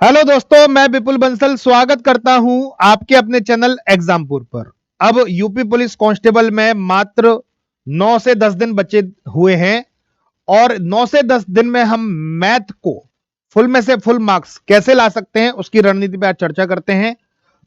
Hello दोस्तों, मैं विपुल बंसल स्वागत करता हूं आपके अपने चैनल एग्जामपुर पर। अब यूपी पुलिस कांस्टेबल में मात्र 9 से 10 दिन बचे हुए हैं और 9 से 10 दिन में हम मैथ को फुल में से फुल मार्क्स कैसे ला सकते हैं उसकी रणनीति पर आज चर्चा करते हैं।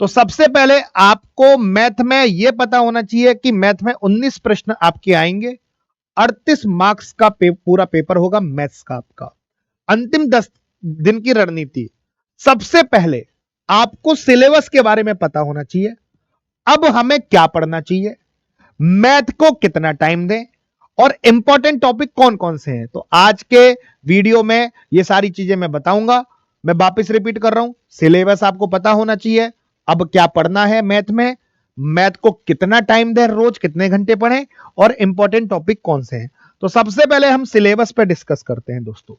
तो सबसे पहले आपको मैथ में यह पता होना चाहिए कि मैथ में 19 प्रश्न आपके आएंगे, 38 मार्क्स का पूरा पेपर होगा मैथ्स का आपका। अंतिम 10 दिन की रणनीति, सबसे पहले आपको सिलेबस के बारे में पता होना चाहिए। अब हमें क्या पढ़ना चाहिए, मैथ को कितना टाइम दें और इंपॉर्टेंट टॉपिक कौन कौन से हैं। तो आज के वीडियो में ये सारी चीजें मैं बताऊंगा। मैं वापस रिपीट कर रहा हूं, सिलेबस आपको पता होना चाहिए, अब क्या पढ़ना है मैथ में, मैथ को कितना टाइम दें, रोज कितने घंटे पढ़ें और इंपॉर्टेंट टॉपिक कौन से हैं। तो सबसे पहले हम सिलेबस पे डिस्कस करते हैं दोस्तों।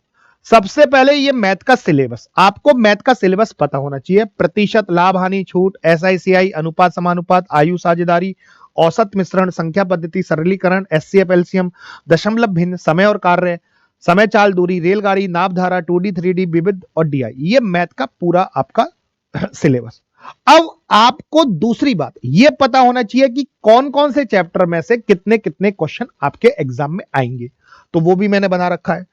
सबसे पहले ये मैथ का सिलेबस, आपको मैथ का सिलेबस पता होना चाहिए। प्रतिशत, लाभ हानि, छूट, एसआईसीआई, अनुपात समानुपात, आयु साझेदारी, औसत मिश्रण, संख्या पद्धति, सरलीकरण, एचसीएफ एलसीएम, दशमलव भिन्न, समय और कार्य, समय चाल दूरी, रेलगाड़ी, नाभ धारा, 2D 3D, विविध और डीआई, ये मैथ का पूरा आपका सिलेबस। अब आपको दूसरी बात यह पता होना चाहिए कि कौन कौन से चैप्टर में से कितने कितने क्वेश्चन आपके एग्जाम में आएंगे, तो वो भी मैंने बना रखा है।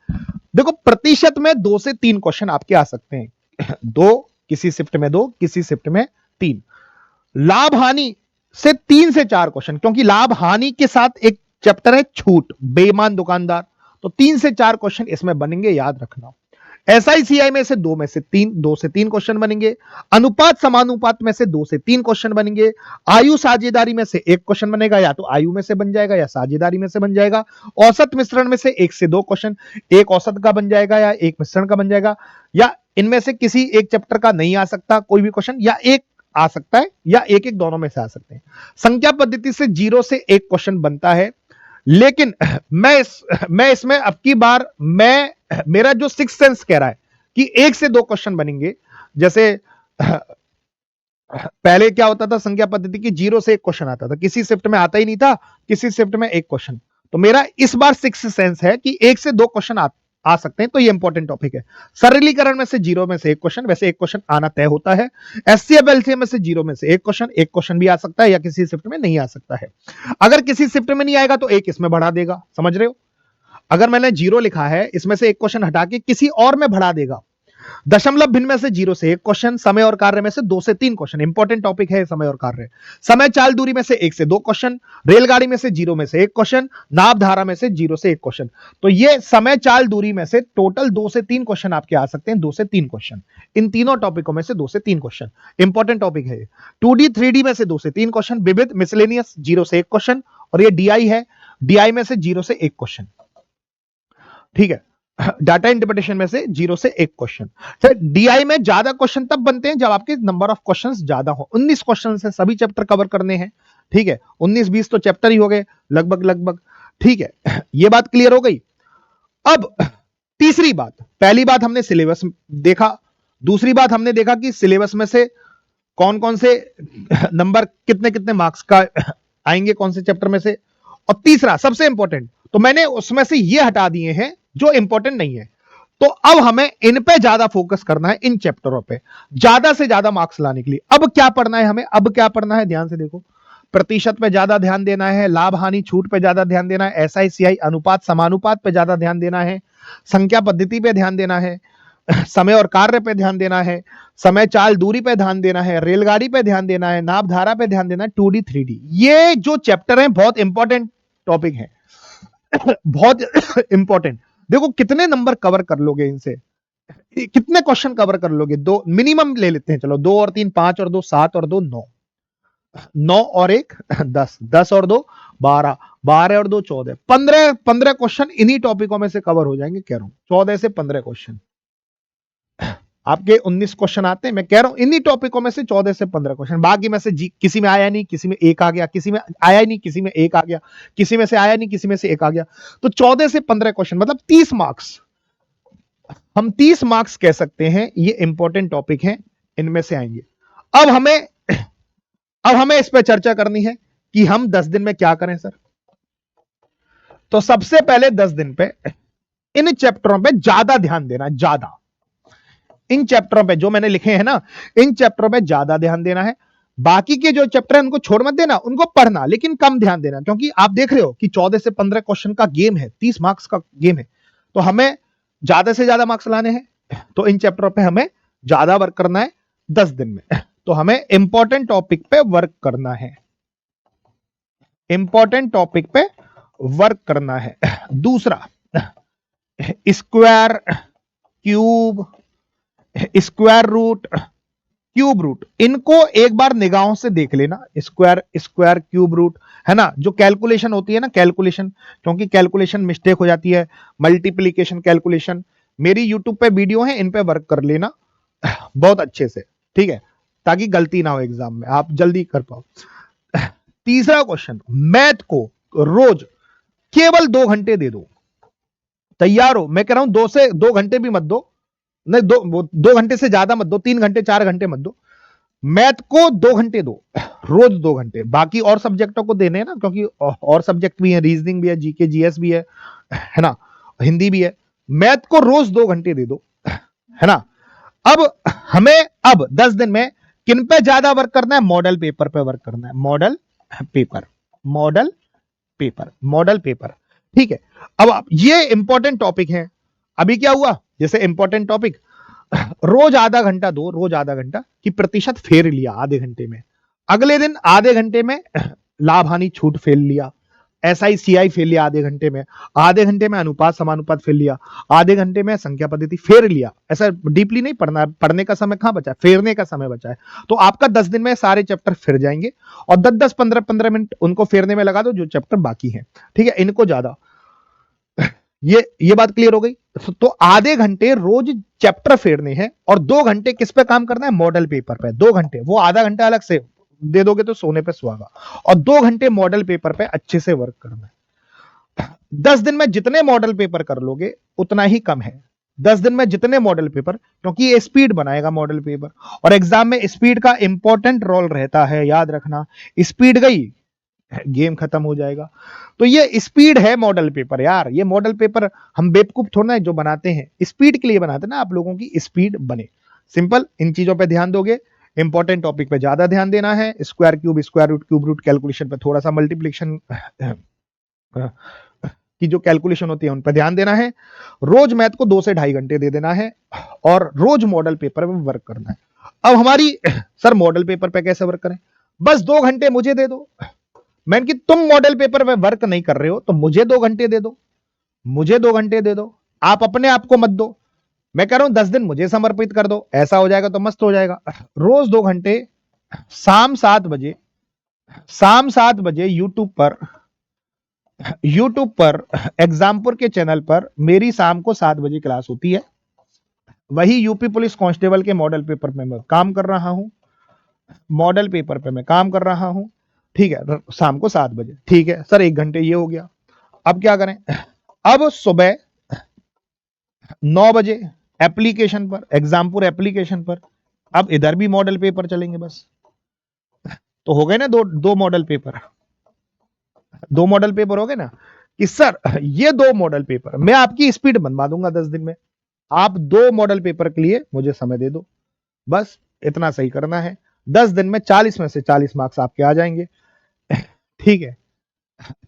देखो, प्रतिशत में 2 से 3 क्वेश्चन आपके आ सकते हैं। दो, किसी शिफ्ट में 2, किसी शिफ्ट में 3। लाभ हानि से 3 से 4 क्वेश्चन, क्योंकि लाभ हानि के साथ एक चैप्टर है छूट, बेईमान दुकानदार, तो 3 से 4 क्वेश्चन इसमें बनेंगे, याद रखना। एसआईसीआई में से 2 से 3 क्वेश्चन बनेंगे। अनुपात समानुपात में से 2 से 3 क्वेश्चन बनेंगे। आयु साझेदारी में से 1 क्वेश्चन बनेगा, या तो आयु में से बन जाएगा या साझेदारी में से बन जाएगा। औसत मिश्रण में से 1 से 2 क्वेश्चन, एक औसत का बन जाएगा या एक मिश्रण का बन जाएगा, या इनमें से किसी एक चैप्टर का नहीं आ सकता कोई भी क्वेश्चन, या एक आ सकता है, या एक एक दोनों में से आ सकते हैं। संख्या पद्धति से 0 से 1 क्वेश्चन बनता है, लेकिन मैं इसमें अब की बार मेरा जो सिक्स सेंस कह रहा है कि 1 से 2 क्वेश्चन बनेंगे। जैसे पहले क्या होता था, संख्या पद्धति की 0 से 1 क्वेश्चन आता था, किसी शिफ्ट में आता ही नहीं था, किसी शिफ्ट में 1 क्वेश्चन। तो मेरा इस बार सिक्स सेंस है कि 1 से 2 क्वेश्चन आ सकते हैं, तो ये इंपॉर्टेंट टॉपिक है। सरलीकरण में से 0 में से 1 क्वेश्चन, वैसे 1 क्वेश्चन आना तय होता है। एचसीएफ एलसीएम में से 0 में से 1 क्वेश्चन, 1 क्वेश्चन भी आ सकता है या किसी शिफ्ट में नहीं आ सकता है। अगर किसी शिफ्ट में नहीं आएगा तो एक इसमें बढ़ा देगा, समझ रहे हो। अगर मैंने 0 लिखा है, इसमें से 1 क्वेश्चन हटा के किसी और में बढ़ा देगा। दशमलव भिन्न में से 0 से 1 क्वेश्चन, समय और कार्य में से 2 से 3 क्वेश्चन, इंपॉर्टेंट टॉपिक है समय और कार्य। समय चाल दूरी में से 1 से 2 क्वेश्चन, रेलगाड़ी में से 0 में से 1 क्वेश्चन, नाभ धारा में से 0 से 1 क्वेश्चन। तो ये समय चाल दूरी में से टोटल 2 से 3 क्वेश्चन आपके आ सकते हैं, 2 से 3 क्वेश्चन। इन तीनों टॉपिकों में से 2 से 3 क्वेश्चन इंपॉर्टेंट टॉपिक है। 2D 3D में से 2 से 3 क्वेश्चन, विविध मिसलेनियस 0 से 1 क्वेश्चन, और ये डीआई है, डीआई में से 0 से 1 क्वेश्चन। ठीक है, डाटा इंटरप्रिटेशन में से 0 से 1 क्वेश्चन। डीआई में ज्यादा क्वेश्चन तब बनते हैं जब आपके नंबर ऑफ क्वेश्चंस ज्यादा हो। 19 क्वेश्चन से सभी चैप्टर कवर करने हैं, ठीक है, 19-20 तो चैप्टर ही हो गए लगभग लगभग, ठीक है। ये बात क्लियर हो गई। अब तीसरी बात, पहली बात हमने सिलेबस देखा, दूसरी बात हमने देखा कि सिलेबस में से कौन कौन से नंबर कितने कितने मार्क्स का आएंगे कौन से चैप्टर में से, और तीसरा सबसे इंपॉर्टेंट, तो मैंने उसमें से ये हटा दिए हैं जो इंपॉर्टेंट नहीं है। तो अब हमें इन पे ज्यादा फोकस करना है, इन चैप्टरों पे ज्यादा से ज्यादा मार्क्स लाने के लिए। अब क्या पढ़ना है हमें, अब क्या पढ़ना है, ध्यान से देखो। प्रतिशत पे ज्यादा ध्यान देना है, लाभ हानि छूट पे ज्यादा ध्यान देना है, एसआईसीआई अनुपात समानुपात पे ज्यादा ध्यान देना है, संख्या पद्धति पे ध्यान देना है, समय और कार्य पे ध्यान देना है, समय चाल दूरी पे ध्यान देना है, रेलगाड़ी पे ध्यान देना है, नाभ धारा पे ध्यान देना है, 2D 3D, ये जो चैप्टर है बहुत इंपॉर्टेंट टॉपिक है। बहुत इंपॉर्टेंट। देखो कितने नंबर कवर कर लोगे इनसे, कितने क्वेश्चन कवर कर लोगे, 2 मिनिमम ले लेते हैं, चलो 2 और 3 5 और 2 7 और 2 9, 9 और 1 10, 10 और 2 12, 12 और 2 14, 15 क्वेश्चन इन्हीं टॉपिकों में से कवर हो जाएंगे, कह रहा हूं 14 से 15 क्वेश्चन। आपके 19 क्वेश्चन आते हैं, मैं कह रहा हूं इन्हीं टॉपिकों में से 14 से 15 क्वेश्चन, बाकी में से किसी में आया नहीं, किसी में एक आ गया, किसी में आया नहीं, किसी में एक आ गया, किसी में से आया नहीं, किसी में से एक आ गया। तो 14 से 15 क्वेश्चन मतलब 30 मार्क्स, हम 30 मार्क्स कह सकते हैं, ये इंपॉर्टेंट टॉपिक है, इनमें से आएंगे। अब हमें इस पर चर्चा करनी है कि हम 10 दिन में क्या करें सर। तो सबसे पहले 10 दिन पे इन चैप्टरों पे ज्यादा ध्यान देना, ज्यादा इन चैप्टरों पे जो मैंने लिखे हैं ना, इन चैप्टरों पे ज्यादा ध्यान देना है। बाकी के जो चैप्टर है उनको छोड़ मत देना, उनको पढ़ना लेकिन कम ध्यान देना, क्योंकि आप देख रहे हो कि 14 से 15 क्वेश्चन का गेम है, 30 मार्क्स का गेम है, तो हमें ज्यादा से ज्यादा मार्क्स लाने हैं। तो इन चैप्टरों पे हमें ज्यादा वर्क करना है 10 दिन में। तो हमें इंपॉर्टेंट टॉपिक पे वर्क करना है, इंपॉर्टेंट टॉपिक पे वर्क करना है। दूसरा, square, cube, square root, cube root, इनको एक बार निगाहों से देख लेना। स्क्वायर, स्क्वायर, क्यूब रूट, है ना, जो कैलकुलेशन होती है ना, कैलकुलेशन, क्योंकि कैलकुलेशन मिस्टेक हो जाती है, मल्टीप्लीकेशन कैलकुलेशन, मेरी यूट्यूब पे वीडियो है, इन पे वर्क कर लेना बहुत अच्छे से, ठीक है, ताकि गलती ना हो एग्जाम में, आप जल्दी कर पाओ। तीसरा क्वेश्चन, मैथ को रोज केवल 2 घंटे दे दो। तैयार हो? मैं कह रहा हूं 2 घंटे भी मत दो, नहीं 2 घंटे से ज्यादा मत दो, 3 घंटे 4 घंटे मत दो, मैथ को 2 घंटे दो, रोज 2 घंटे। बाकी और सब्जेक्टों को देने हैं ना, क्योंकि और सब्जेक्ट भी है, रीजनिंग भी है, जीके जीएस भी है ना, हिंदी भी है। मैथ को रोज 2 घंटे दे दो, है ना। अब हमें अब 10 दिन में किन पे ज्यादा वर्क करना है? मॉडल पेपर पे वर्क करना है, model paper, model paper, model paper, ठीक है। अब ये इंपॉर्टेंट टॉपिक है। अभी क्या हुआ, जैसे इंपॉर्टेंट टॉपिक रोज आधा घंटा दो, रोज आधा घंटा की प्रतिशत फेर लिया आधे घंटे में, अगले दिन आधे घंटे में लाभ हानि छूट फेल लिया, SI CI फेल लिया आधे घंटे में, आधे घंटे में अनुपात समानुपात फेल लिया, आधे घंटे में संख्या पद्धति फेर लिया। ऐसा डीपली नहीं पढ़ना है, पढ़ने का समय कहां बचा है, फेरने का समय बचा है। तो आपका 10 दिन में सारे चैप्टर फिर जाएंगे, और 10-10, 15-15 मिनट उनको फेरने में लगा दो जो चैप्टर बाकी है, ठीक है। इनको ज्यादा, ये बात क्लियर हो गई। तो आधे घंटे रोज चैप्टर फेरने हैं, और 2 घंटे किस पे काम करना है? मॉडल पेपर पे 2 घंटे। वो आधा घंटा अलग से दे दोगे तो सोने पे सुहागा, और 2 घंटे मॉडल पेपर पे अच्छे से वर्क करना है। 10 दिन में जितने मॉडल पेपर कर लोगे उतना ही कम है। 10 दिन में जितने मॉडल पेपर, क्योंकि ये स्पीड बनाएगा मॉडल पेपर, और एग्जाम में स्पीड का इंपॉर्टेंट रोल रहता है, याद रखना। स्पीड गई, गेम खत्म हो जाएगा। तो ये स्पीड है मॉडल पेपर यार, ये मॉडल पेपर हम बेवकूफ थोड़ा है जो बनाते हैं, स्पीड के लिए बनाते हैं ना, आप लोगों की स्पीड बने। सिंपल, इन चीजों पे ध्यान दोगे, इंपॉर्टेंट टॉपिक पे ज्यादा ध्यान देना है, square, cube, square root, cube root calculation पे थोड़ा सा, मल्टीप्लिकेशन की जो कैलकुलेशन होती है उन पर ध्यान देना है। रोज मैथ को 2 से 2.5 घंटे दे देना है, और रोज मॉडल पेपर पे वर्क करना है। अब हमारी सर मॉडल पेपर पे कैसे वर्क करें? बस 2 घंटे मुझे दे दो। मैं कि तुम मॉडल पेपर पे वर्क नहीं कर रहे हो तो मुझे 2 घंटे दे दो, मुझे 2 घंटे दे दो, आप अपने आप को मत दो। मैं कह रहा हूं 10 दिन मुझे समर्पित कर दो, ऐसा हो जाएगा तो मस्त हो जाएगा। रोज 2 घंटे, शाम 7 बजे, शाम 7 बजे यूट्यूब पर एग्जामपुर के चैनल पर मेरी शाम को 7 बजे क्लास होती है। वही यूपी पुलिस कांस्टेबल के मॉडल पेपर पे मैं काम कर रहा हूं, मॉडल पेपर पे मैं काम कर रहा हूं, ठीक है, शाम को 7 बजे, ठीक है सर। 1 घंटे ये हो गया। अब क्या करें? अब सुबह 9 बजे एप्लीकेशन पर, एग्जामपुर एप्लीकेशन पर, अब इधर भी मॉडल पेपर चलेंगे बस। तो हो गए ना दो मॉडल पेपर, 2 मॉडल पेपर हो गए ना, कि सर ये 2 मॉडल पेपर मैं आपकी स्पीड बनवा दूंगा 10 दिन में, आप 2 मॉडल पेपर के लिए मुझे समय दे दो, बस इतना सही करना है। 10 दिन में 40 में से 40 मार्क्स आपके आ जाएंगे, ठीक है।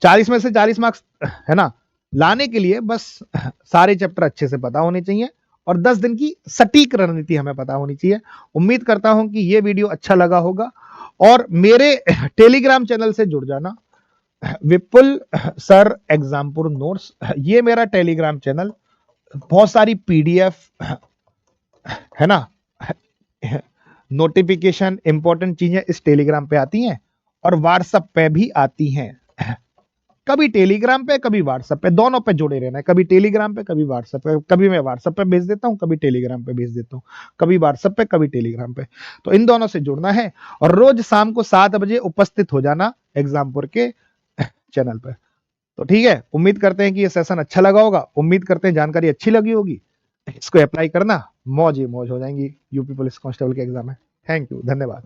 40 में से 40 मार्क्स, है ना, लाने के लिए बस सारे चैप्टर अच्छे से पता होने चाहिए, और 10 दिन की सटीक रणनीति हमें पता होनी चाहिए। उम्मीद करता हूं कि ये वीडियो अच्छा लगा होगा, और मेरे टेलीग्राम चैनल से जुड़ जाना, विपुल सर एग्जामपुर नोट्स, ये मेरा टेलीग्राम चैनल, बहुत सारी PDF, है ना, नोटिफिकेशन, इंपॉर्टेंट चीजें इस टेलीग्राम पे आती हैं, और व्हाट्सएप पे भी आती हैं। कभी टेलीग्राम पे, कभी व्हाट्सएप पे, दोनों पे जुड़े रहना है, कभी टेलीग्राम पे, कभी व्हाट्सएप पे। कभी मैं व्हाट्सएप पे भेज देता हूं, कभी टेलीग्राम पे भेज देता हूं, कभी व्हाट्सएप पे, कभी टेलीग्राम पे। तो इन दोनों से जुड़ना है, और रोज शाम को 7 बजे उपस्थित हो जाना एग्जामपुर के चैनल पर। तो ठीक है, उम्मीद करते हैं कि ये सेशन अच्छा लगा होगा, उम्मीद करते हैं जानकारी अच्छी लगी होगी। इसको अप्लाई करना, मौज ही मौज हो जाएंगी यूपी पुलिस कांस्टेबल के एग्जाम में। थैंक यू, धन्यवाद।